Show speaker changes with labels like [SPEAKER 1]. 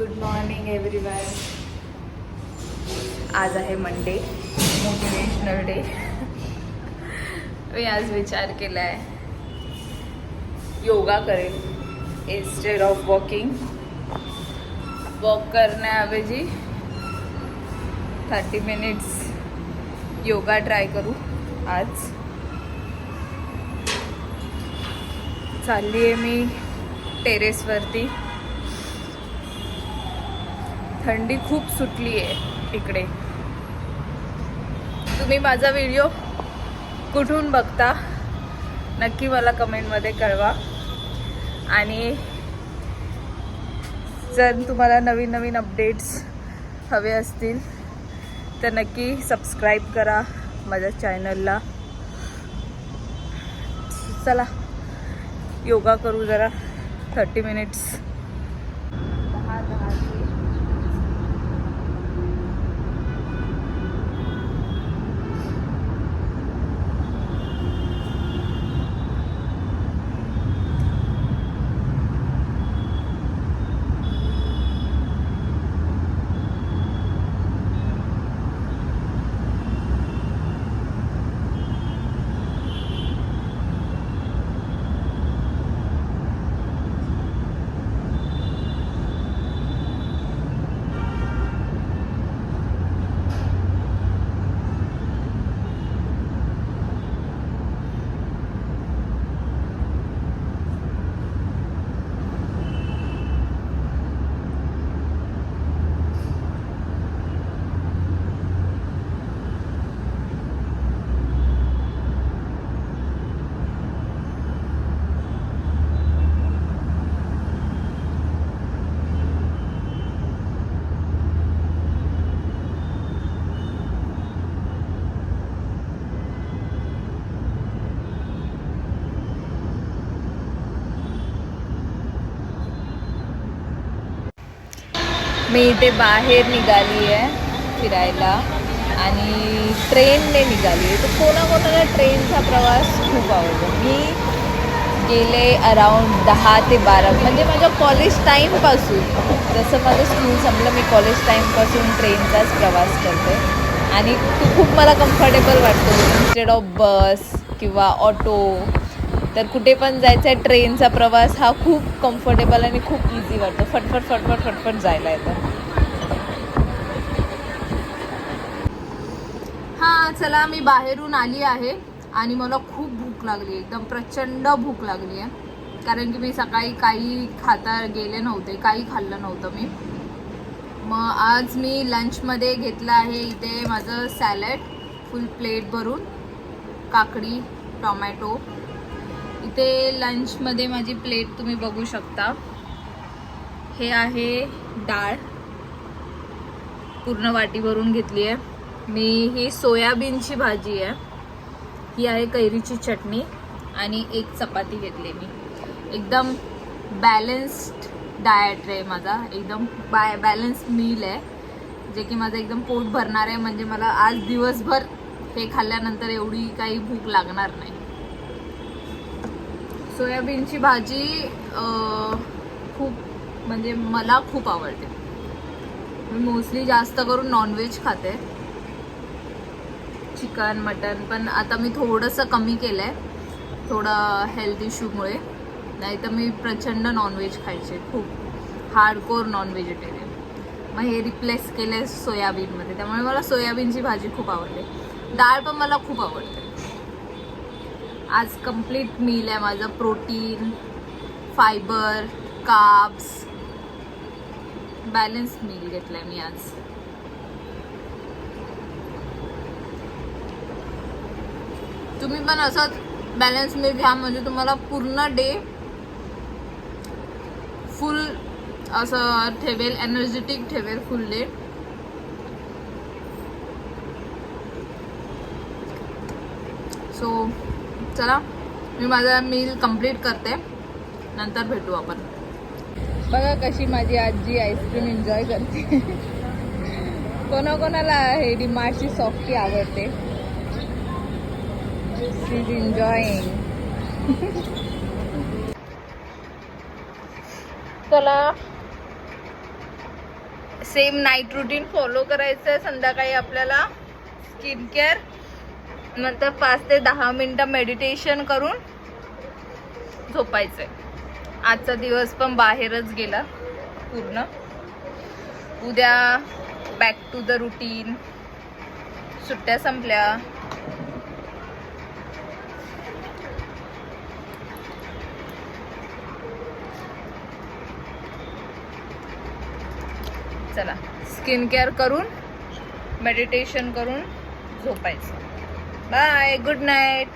[SPEAKER 1] Good morning everyone. आज आहे Monday, motivational day. मी आज विचार केला आहे योगा करेल इन्स्टेड ऑफ वॉकिंग. वॉक करण्याऐवजी 30 मिनिट्स योगा ट्राय करू. आज चालली आहे मी टेरेसवरती. थंडी खूप सुटली आहे इकडे. तुम्ही माझा व्हिडिओ कुठून बघता नक्की मला कमेंटमध्ये कळवा. आणि जर तुम्हाला नवीन नवीन अपडेट्स हवे असतील तर नक्की सबस्क्राईब करा माझ्या चॅनलला. चला योगा करू जरा 30 मिनिट्स. 10 मी इथे बाहेर निघाली आहे फिरायला आणि ट्रेनने निघाली आहे. तर कोणाकोणाला ट्रेनचा प्रवास खूप आवडतो. मी गेले अराऊंड 10 ते 12 म्हणजे माझ्या कॉलेज टाईमपासून, जसं माझं स्कूल संपलं मी कॉलेज टाईमपासून ट्रेनचाच प्रवास करते. आणि तो खूप मला कम्फर्टेबल वाटतो इन्स्टेड ऑफ बस किंवा ऑटो. तर कुठे पण जायचं आहे ट्रेनचा प्रवास हा खूप कम्फर्टेबल आणि खूप इझी वाटतो. फटफट फटफट फटफट जायला येतं. हां चला, मी बाहेरून आली आहे आणि मला खूप भूक लागली, एकदम प्रचंड भूक लागली आहे. कारण की मी सकाळी काही खाता गेले नव्हते, काही खाल्लं नव्हतं मी. मग आज मी लंचमध्ये घेतलं आहे इथे माझं सॅलड फुल प्लेट भरून, काकडी टोमॅटो. इथे लंचमध्ये माझी प्लेट तुम्ही बघू शकता. हे आहे डाळ, पूर्ण वाटी भरून घेतली आहे मी. ही सोयाबीनची भाजी आहे, ही आहे कैरीची चटणी आणि एक चपाती घेतली मी. एकदम बॅलन्स्ड डाएट आहे माझा, एकदम बॅलन्स मील आहे, जे की माझं एकदम पोट भरणार आहे. म्हणजे मला आज दिवसभर हे खाल्ल्यानंतर एवढी काही भूक लागणार नाही. सोयाबीनची भाजी खूप म्हणजे मला खूप आवडते. मी मोस्टली जास्त करून नॉनव्हेज खाते, चिकन मटन. पण आता मी थोडंसं कमी केलं आहे, थोडं हेल्थ इश्यूमुळे. नाही तर मी प्रचंड नॉनव्हेज खायचे, खूप हार्डकोर नॉन व्हेजिटेरियन. मग हे रिप्लेस केले सोयाबीनमध्ये, त्यामुळे मला सोयाबीनची भाजी खूप आवडते. डाळ पण मला खूप आवडते. आज कंप्लीट मील आहे माझं. Protein, fibre, carbs, balance meal घेतलाय मी आज. तुम्ही पण असंच बॅलन्स मील घ्या, म्हणजे तुम्हाला पूर्ण डे फुल असं ठेवेल, एनर्जेटिक ठेवेल फुल डे. सो चला, मी माझा मील कंप्लीट करते, नंतर भेटू आपण. बघा कशी माझी आजी आईस्क्रीम एन्जॉय करते. कोणाकोणाला हे डिमार्टची सॉफ्टी आवडते. शी इज एन्जॉयिंग. चला सेम नाईट रुटीन फॉलो करायचं आहे. संध्याकाळी आपल्याला स्किन केअर, नंतर 5 ते 10 मिनिटं मेडिटेशन करून झोपायचंय. आजचा दिवस पण बाहेरच गेला पूर्ण. उद्या बॅक टू द रुटीन. सुट्ट्या संपल्या. चला स्किन केअर करून मेडिटेशन करून झोपायचं. Bye, good night.